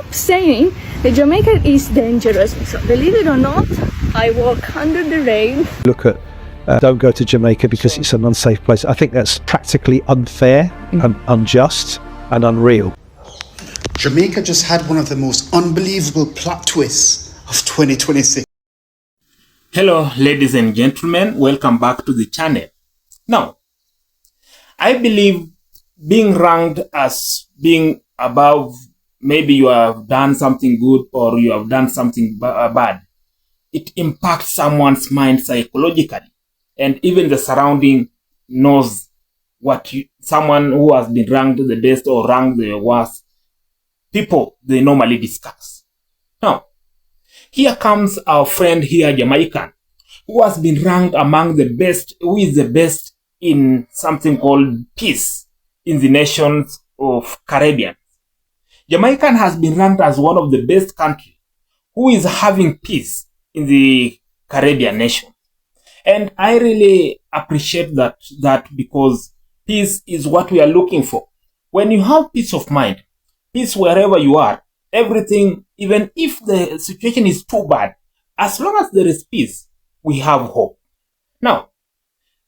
stop saying that Jamaica is dangerous. So believe it or not, I walk under the rain. Look at don't go to Jamaica because it's an unsafe place. I think that's practically unfair and unjust and unreal. Jamaica just had one of the most unbelievable plot twists of 2026. Hello, ladies and gentlemen, welcome back to the channel. Now, I believe being ranked as being above, maybe you have done something good or you have done something bad, it impacts someone's mind psychologically, and even the surrounding knows what someone who has been ranked the best or ranked the worst, people they normally discuss. Now, here comes our friend here, Jamaican, who has been ranked among the best, who is the best in something called peace in the nations of Caribbean. Jamaican has been ranked as one of the best countries who is having peace in the Caribbean nation. And I really appreciate that because peace is what we are looking for. When you have peace of mind, peace wherever you are, everything, even if the situation is too bad, as long as there is peace, we have hope. Now,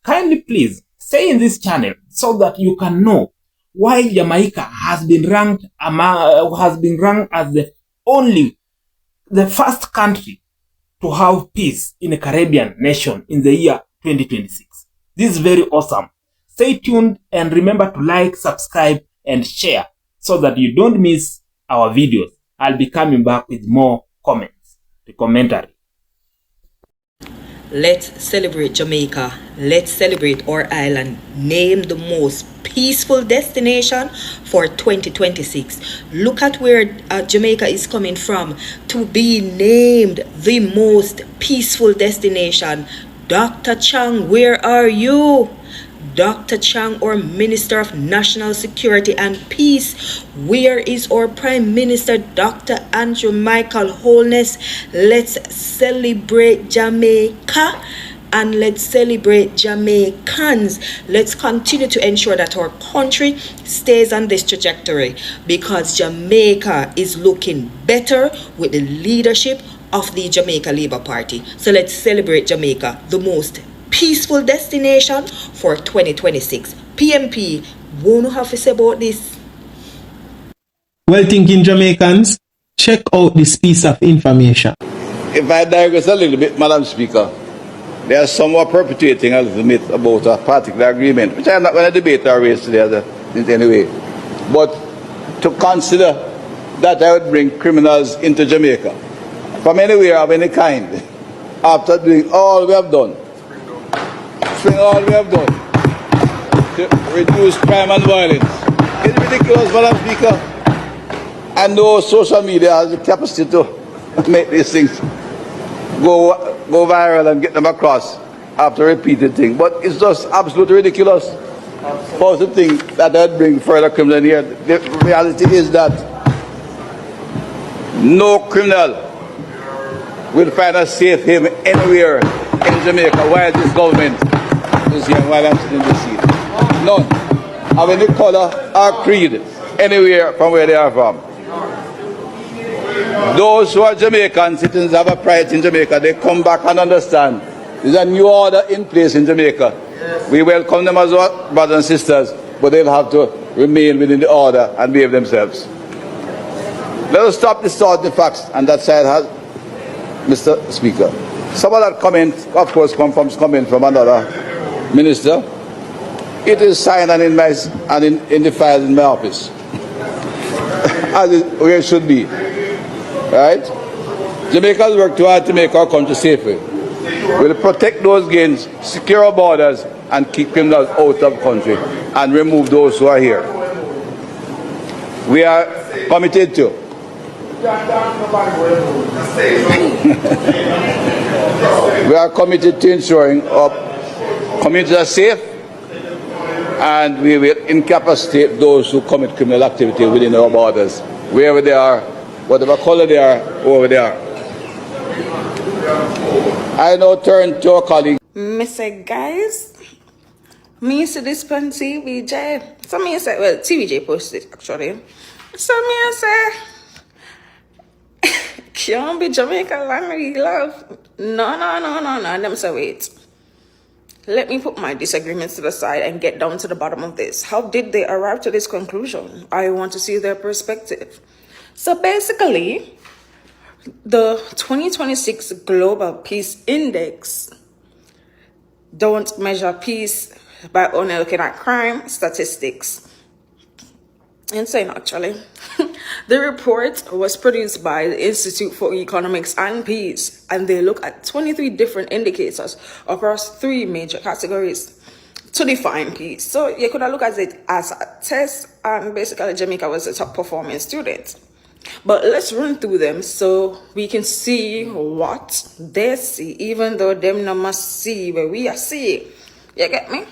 kindly please stay in this channel so that you can know why Jamaica has been ranked as the first country to have peace in a Caribbean nation in the year 2026. This is very awesome. Stay tuned and remember to like, subscribe, and share so that you don't miss our videos. I'll be coming back with more comments, the commentary. Let's celebrate Jamaica. Let's celebrate our island. Named the most peaceful destination for 2026. Look at where Jamaica is coming from to be named the most peaceful destination. Dr. Chang, where are you? Dr. Chang, our Minister of National Security and Peace. Where is our Prime Minister, Dr. Andrew Michael Holness? Let's celebrate Jamaica and let's celebrate Jamaicans. Let's continue to ensure that our country stays on this trajectory because Jamaica is looking better with the leadership of the Jamaica Labour Party. So let's celebrate Jamaica, the most peaceful destination for 2026. PMP, what do you have to say about this? Well thinking Jamaicans, check out this piece of information. If I digress a little bit, Madam Speaker, there are some who are perpetuating a little bit about a particular agreement, which I'm not going to debate or raise today in any way. But to consider that I would bring criminals into Jamaica from anywhere of any kind after doing all we have done, all we have done to reduce crime and violence. It's ridiculous, Madam Speaker. And no social media has the capacity to make these things go viral and get them across after repeated things. But it's just absolutely ridiculous for the thing that I'd bring further criminal here. The reality is that no criminal will find a safe haven anywhere in Jamaica while this government is here, while I'm sitting in this seat. None of any color or creed anywhere from where they are from. Those who are Jamaican citizens have a pride in Jamaica. They come back and understand there's a new order in place in Jamaica. We welcome them as our brothers and sisters, but they'll have to remain within the order and behave themselves. Let us stop distorting the facts, and that side has, Mr. Speaker. Some of that comment, of course, comes from another minister. It is signed and in the files in my office, as where it should be. Right? Jamaicans work too hard to make our country safer. We'll protect those gains, secure our borders, and keep criminals out of the country, and remove those who are here. We are committed to. We are committed to ensuring our communities are safe, and we will incapacitate those who commit criminal activity within our borders, wherever they are, whatever color they are, whoever they are. I now turn to our colleague. Mr. Guys, me used to this on TVJ. So me say, well, TVJ posted actually. So me say, Can't be Jamaica land we love. No. Them say wait. Let me put my disagreements to the side and get down to the bottom of this. How did they arrive to this conclusion? I want to see their perspective. So basically, the 2026 Global Peace Index don't measure peace by only looking at crime statistics. Insane, actually. The report was produced by the Institute for Economics and Peace, and they look at 23 different indicators across 3 major categories to define peace. So you could have looked at it as a test, and basically Jamaica was the top performing student. But let's run through them so we can see what they see, even though them no must see where we are seeing. You get me?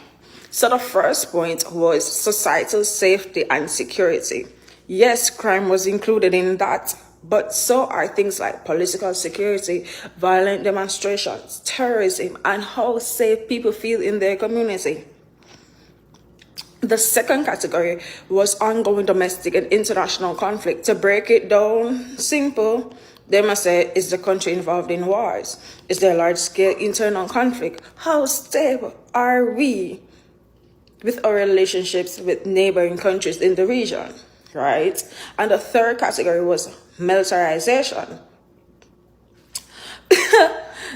So the first point was societal safety and security. Yes, crime was included in that, but so are things like political security, violent demonstrations, terrorism, and how safe people feel in their community. The second category was ongoing domestic and international conflict. To break it down simple, they must say, is the country involved in wars? Is there large-scale internal conflict? How stable are we with our relationships with neighboring countries in the region, right? And the third category was militarization.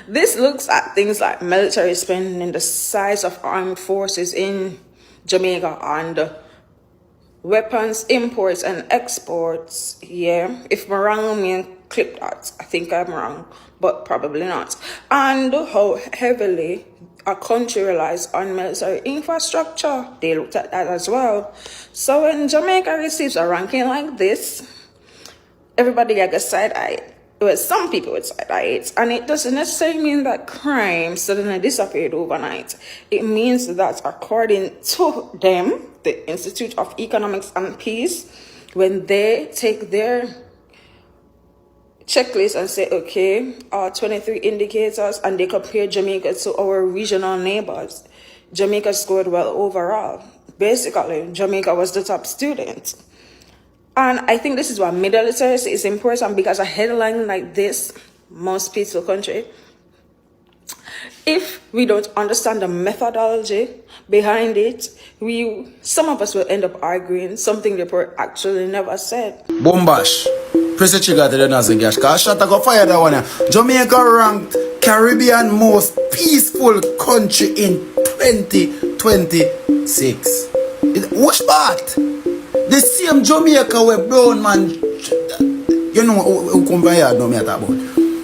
This looks at things like military spending, the size of armed forces in Jamaica, and weapons imports and exports. Yeah, if I'm wrong, me clip that. I think I'm wrong, but probably not. And how heavily a country relies on military infrastructure. They looked at that as well. So when Jamaica receives a ranking like this, everybody got a side-eye. Well, some people would side-eye it. And it doesn't necessarily mean that crime suddenly disappeared overnight. It means that according to them, the Institute of Economics and Peace, when they take their checklist and say, okay, 23 indicators, and they compare Jamaica to our regional neighbors, Jamaica scored well overall. Basically, Jamaica was the top student. And I think this is why middle literacy is important, because a headline like this, most peaceful country, if we don't understand the methodology behind it, some of us will end up arguing something the report actually never said. Bombash. Press the trigger to the nozzle gas. Cause shot go fire that one. Jamaica ranked Caribbean most peaceful country in 2026. What's that? The same Jamaica where brown man, you know who come by here, know me talk about.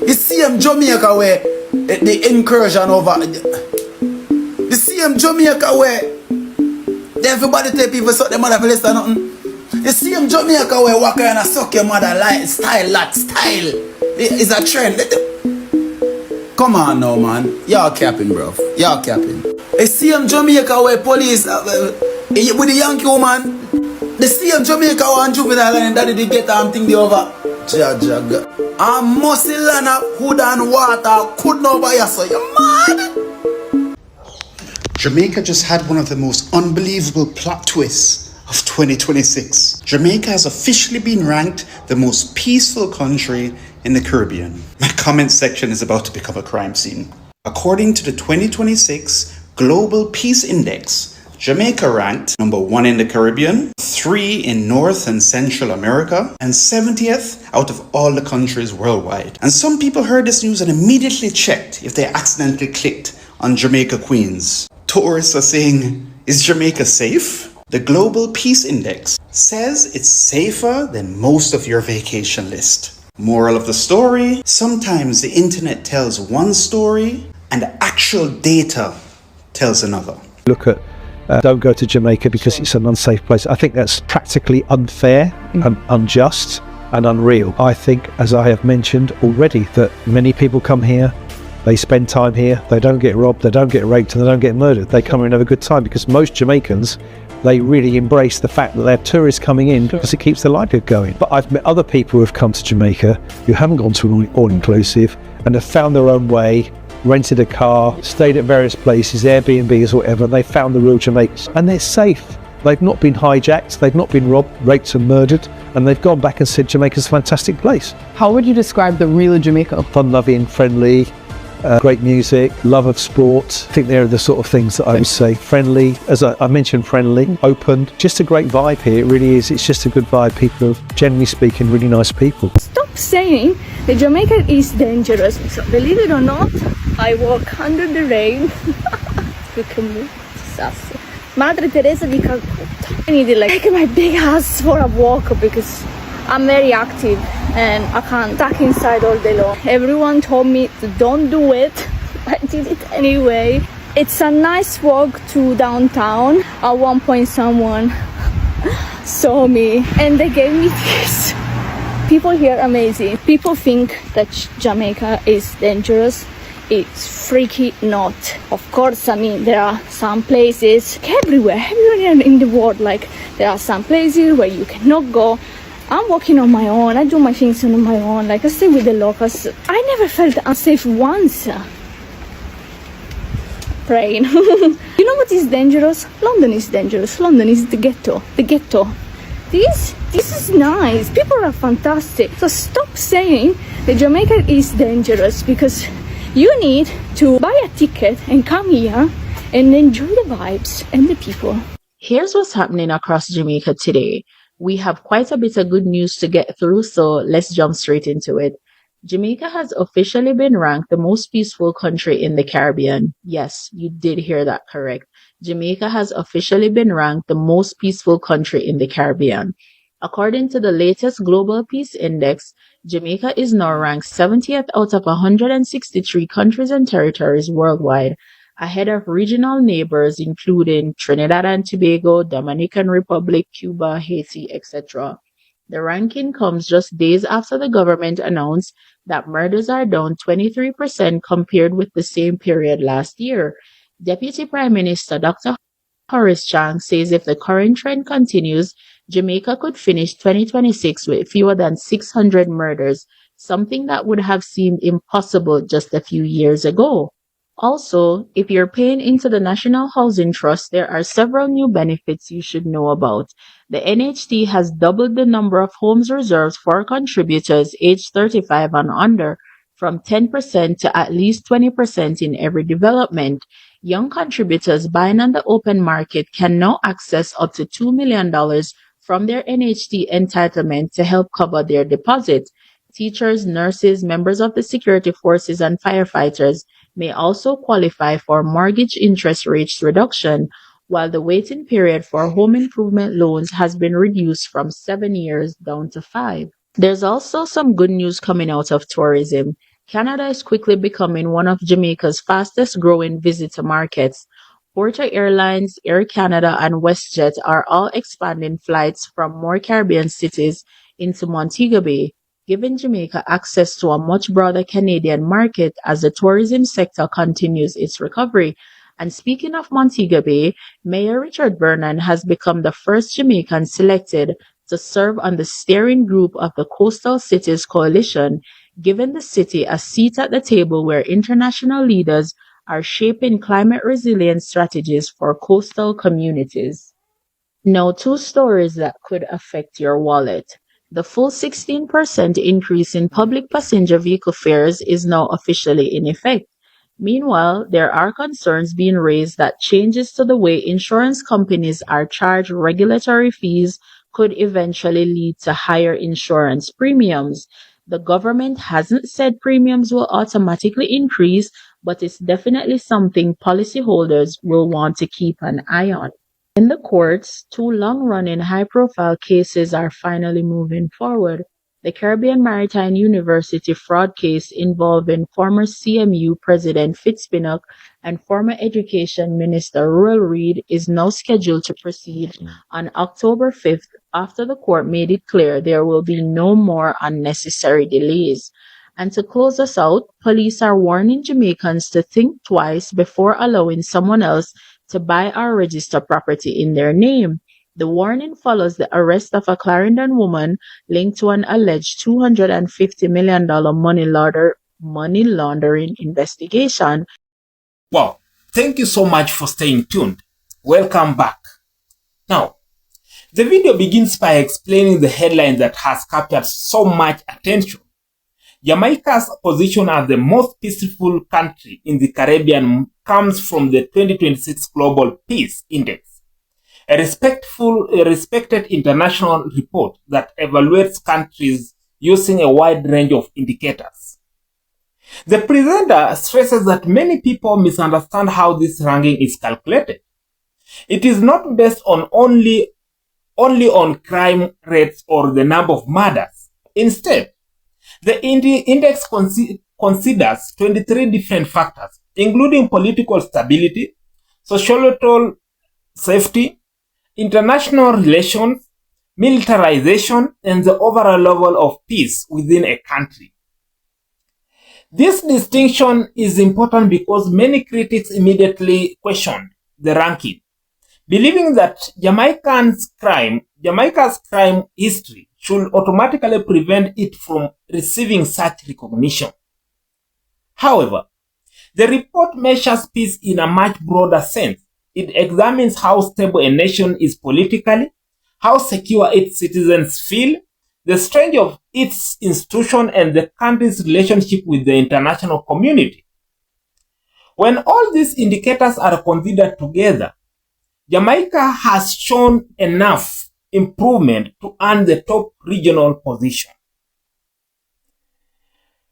The same Jamaica where the incursion over, the same Jamaica where everybody tell people suck their mother for less than nothing. The same Jamaica where walk around and suck your mother like style, that style is a trend. Come on now, man. Y'all capping, bro. Y'all capping. The same Jamaica where police with the Yankee woman. The same Jamaica one juvenile and daddy they get thing the over. Jag. And muscle and hood and water could not buy us, so you mad? Jamaica just had one of the most unbelievable plot twists of 2026. Jamaica has officially been ranked the most peaceful country in the Caribbean. My comment section is about to become a crime scene. According to the 2026 Global Peace Index, Jamaica ranked number 1 in the Caribbean, 3 in North and Central America, and 70th out of all the countries worldwide. And some people heard this news and immediately checked if they accidentally clicked on Jamaica Queens. Tourists are saying, is Jamaica safe? The Global Peace Index says it's safer than most of your vacation list. Moral of the story, sometimes the internet tells one story and the actual data tells another. Look at don't go to Jamaica because it's an unsafe place. I think that's practically unfair and unjust and unreal. I think, as I have mentioned already, that many people come here, they spend time here, they don't get robbed, they don't get raped, and they don't get murdered. They come here and have a good time because most Jamaicans, they really embrace the fact that they're tourists coming in because it keeps the livelihood going. But I've met other people who have come to Jamaica who haven't gone to an all-inclusive and have found their own way, rented a car, stayed at various places, Airbnbs or whatever, and they found the real Jamaicans. And they're safe. They've not been hijacked, they've not been robbed, raped and murdered, and they've gone back and said Jamaica's a fantastic place. How would you describe the real Jamaica? Fun-loving, friendly, great music, love of sport. I think they're the sort of things that I would say. Friendly, as I mentioned, friendly, open, just a great vibe here. It really is. It's just a good vibe. People are, generally speaking, really nice people. Stop saying that Jamaica is dangerous. So, believe it or not, I walk under the rain. Look at me. Sassy. Madre Teresa di Calcutta. I need to take my big ass for a walk because I'm very active and I can't stuck inside all day long. Everyone told me to don't do it. I did it anyway. It's a nice walk to downtown. At one point someone saw me and they gave me this. People here are amazing. People think that Jamaica is dangerous. It's freaky not. Of course, I mean, there are some places everywhere in the world. Like, there are some places where you cannot go. I'm walking on my own. I do my things on my own. Like, I stay with the locals. I never felt unsafe once. Praying. You know what is dangerous? London is dangerous. London is the ghetto. The ghetto. This is nice. People are fantastic. So stop saying that Jamaica is dangerous because you need to buy a ticket and come here and enjoy the vibes and the people. Here's what's happening across Jamaica today. We have quite a bit of good news to get through, so let's jump straight into it. Jamaica has officially been ranked the most peaceful country in the Caribbean. Yes, you did hear that correct. Jamaica has officially been ranked the most peaceful country in the Caribbean. According to the latest Global Peace Index, Jamaica is now ranked 70th out of 163 countries and territories worldwide, ahead of regional neighbors including Trinidad and Tobago, Dominican Republic, Cuba, Haiti, etc. The ranking comes just days after the government announced that murders are down 23% compared with the same period last year. Deputy Prime Minister Dr. Horace Chang says if the current trend continues, Jamaica could finish 2026 with fewer than 600 murders, something that would have seemed impossible just a few years ago. Also, if you're paying into the National Housing Trust, there are several new benefits you should know about. The NHT has doubled the number of homes reserved for contributors aged 35 and under, from 10% to at least 20% in every development. Young contributors buying on the open market can now access up to $2 million from their NHT entitlement to help cover their deposit. Teachers, nurses, members of the security forces, and firefighters may also qualify for mortgage interest rates reduction, while the waiting period for home improvement loans has been reduced from 7 years down to 5. There's also some good news coming out of tourism. Canada is quickly becoming one of Jamaica's fastest growing visitor markets. Porter Airlines, Air Canada, and WestJet are all expanding flights from more Caribbean cities into Montego Bay, giving Jamaica access to a much broader Canadian market as the tourism sector continues its recovery. And speaking of Montego Bay, Mayor Richard Vernon has become the first Jamaican selected to serve on the steering group of the Coastal Cities Coalition, giving the city a seat at the table where international leaders are shaping climate resilience strategies for coastal communities. Now, 2 stories that could affect your wallet. The full 16% increase in public passenger vehicle fares is now officially in effect. Meanwhile, there are concerns being raised that changes to the way insurance companies are charged regulatory fees could eventually lead to higher insurance premiums. The government hasn't said premiums will automatically increase, but it's definitely something policyholders will want to keep an eye on. In the courts, 2 long-running high-profile cases are finally moving forward. The Caribbean Maritime University fraud case involving former CMU President Fitzpinnock and former Education Minister Ruel Reid is now scheduled to proceed on October 5th after the court made it clear there will be no more unnecessary delays. And to close us out, police are warning Jamaicans to think twice before allowing someone else to buy or register property in their name. The warning follows the arrest of a Clarendon woman linked to an alleged $250 million money laundering investigation. Wow, thank you so much for staying tuned. Welcome back. Now, the video begins by explaining the headline that has captured so much attention. Jamaica's position as the most peaceful country in the Caribbean comes from the 2026 Global Peace Index, a respected international report that evaluates countries using a wide range of indicators. The presenter stresses that many people misunderstand how this ranking is calculated. It is not based on only on crime rates or the number of murders. Instead, the index considers 23 different factors, including political stability, societal safety, international relations, militarization, and the overall level of peace within a country. This distinction is important because many critics immediately questioned the ranking, believing that Jamaica's crime history should automatically prevent it from receiving such recognition. However, the report measures peace in a much broader sense. It examines how stable a nation is politically, how secure its citizens feel, the strength of its institution, and the country's relationship with the international community. When all these indicators are considered together, Jamaica has shown enough improvement to earn the top regional position.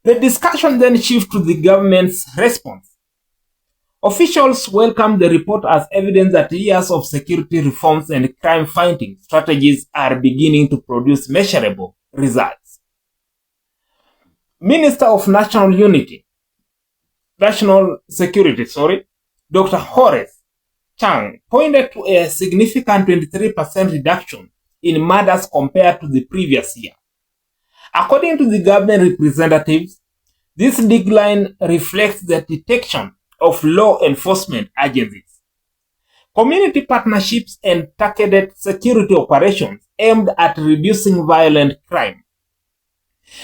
The discussion then shifts to the government's response. Officials welcome the report as evidence that years of security reforms and crime-fighting strategies are beginning to produce measurable results. Minister of National Security, Dr. Horace Chang pointed to a significant 23% reduction in murders compared to the previous year. According to the government representatives, this decline reflects the detection of law enforcement agencies, community partnerships, and targeted security operations aimed at reducing violent crime.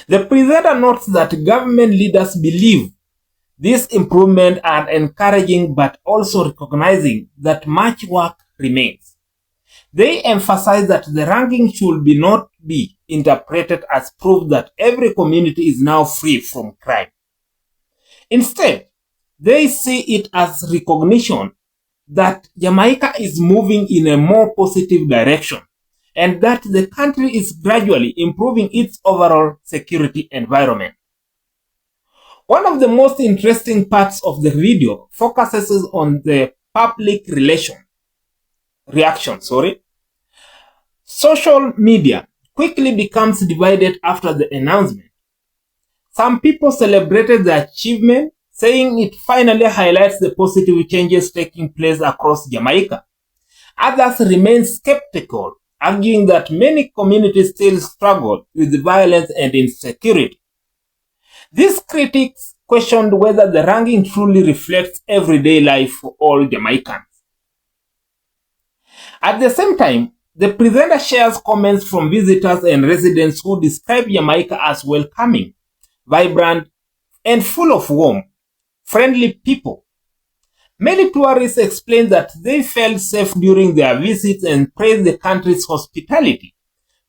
The presenter notes that government leaders believe these improvements are encouraging but also recognizing that much work remains. They emphasize that the ranking should not be interpreted as proof that every community is now free from crime. Instead, they see it as recognition that Jamaica is moving in a more positive direction and that the country is gradually improving its overall security environment. One of the most interesting parts of the video focuses on the public reaction. Social media quickly becomes divided after the announcement. Some people celebrated the achievement, saying it finally highlights the positive changes taking place across Jamaica. Others remain skeptical, arguing that many communities still struggle with violence and insecurity. These critics questioned whether the ranking truly reflects everyday life for all Jamaicans. At the same time, the presenter shares comments from visitors and residents who describe Jamaica as welcoming, vibrant, and full of warm, friendly people. Many tourists explain that they felt safe during their visits and praise the country's hospitality,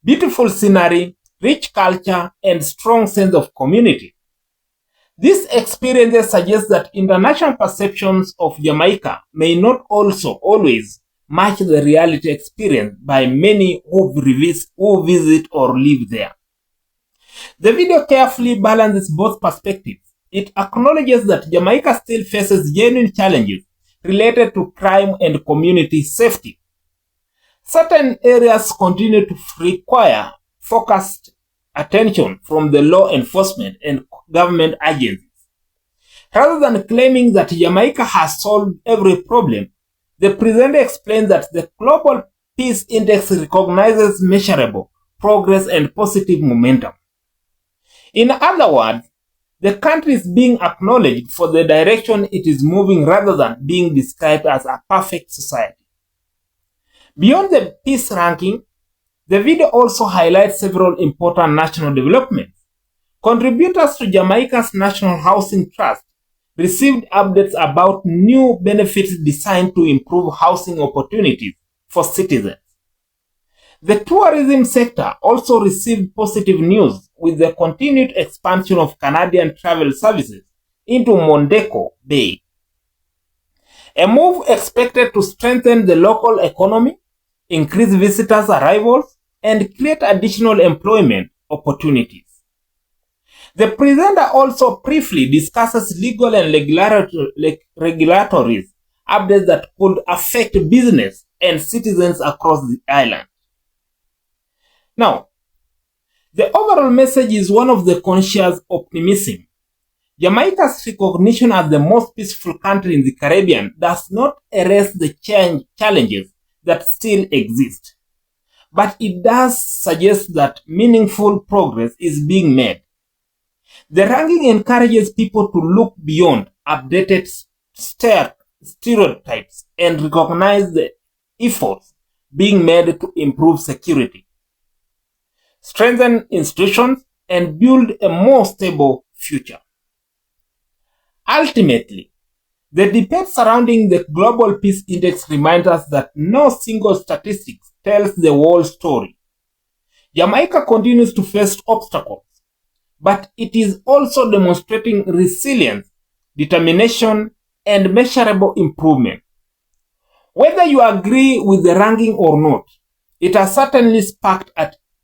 beautiful scenery, rich culture, and strong sense of community. These experiences suggest that international perceptions of Jamaica may not also always match the reality experienced by many who visit or live there. The video carefully balances both perspectives. It acknowledges that Jamaica still faces genuine challenges related to crime and community safety. Certain areas continue to require focused attention from the law enforcement and government agencies. Rather than claiming that Jamaica has solved every problem, the presenter explains that the Global Peace Index recognizes measurable progress and positive momentum. In other words, the country is being acknowledged for the direction it is moving rather than being described as a perfect society. Beyond the peace ranking, the video also highlights several important national developments. Contributors to Jamaica's National Housing Trust received updates about new benefits designed to improve housing opportunities for citizens. The tourism sector also received positive news with the continued expansion of Canadian travel services into Mondego Bay, a move expected to strengthen the local economy, increase visitors' arrivals, and create additional employment opportunities. The presenter also briefly discusses legal and regulatory updates that could affect business and citizens across the island. Now, the overall message is one of the conscious optimism. Jamaica's recognition as the most peaceful country in the Caribbean does not erase the challenges that still exist, but it does suggest that meaningful progress is being made. The ranking encourages people to look beyond updated stereotypes and recognize the efforts being made to improve security, strengthen institutions, and build a more stable future. Ultimately, the debate surrounding the Global Peace Index reminds us that no single statistic tells the whole story. Jamaica continues to face obstacles, but it is also demonstrating resilience, determination, and measurable improvement. Whether you agree with the ranking or not, it has certainly sparked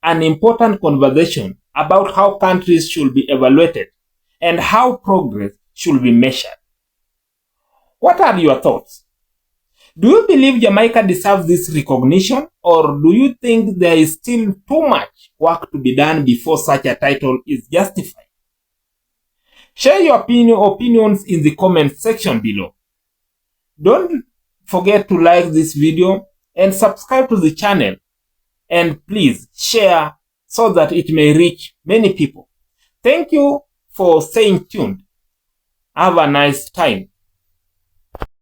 an important conversation about how countries should be evaluated and how progress should be measured. What are your thoughts? Do you believe Jamaica deserves this recognition, or do you think there is still too much work to be done before such a title is justified? Share your opinions in the comment section below. Don't forget to like this video and subscribe to the channel, and please share so that it may reach many people. Thank you for staying tuned. Have a nice time.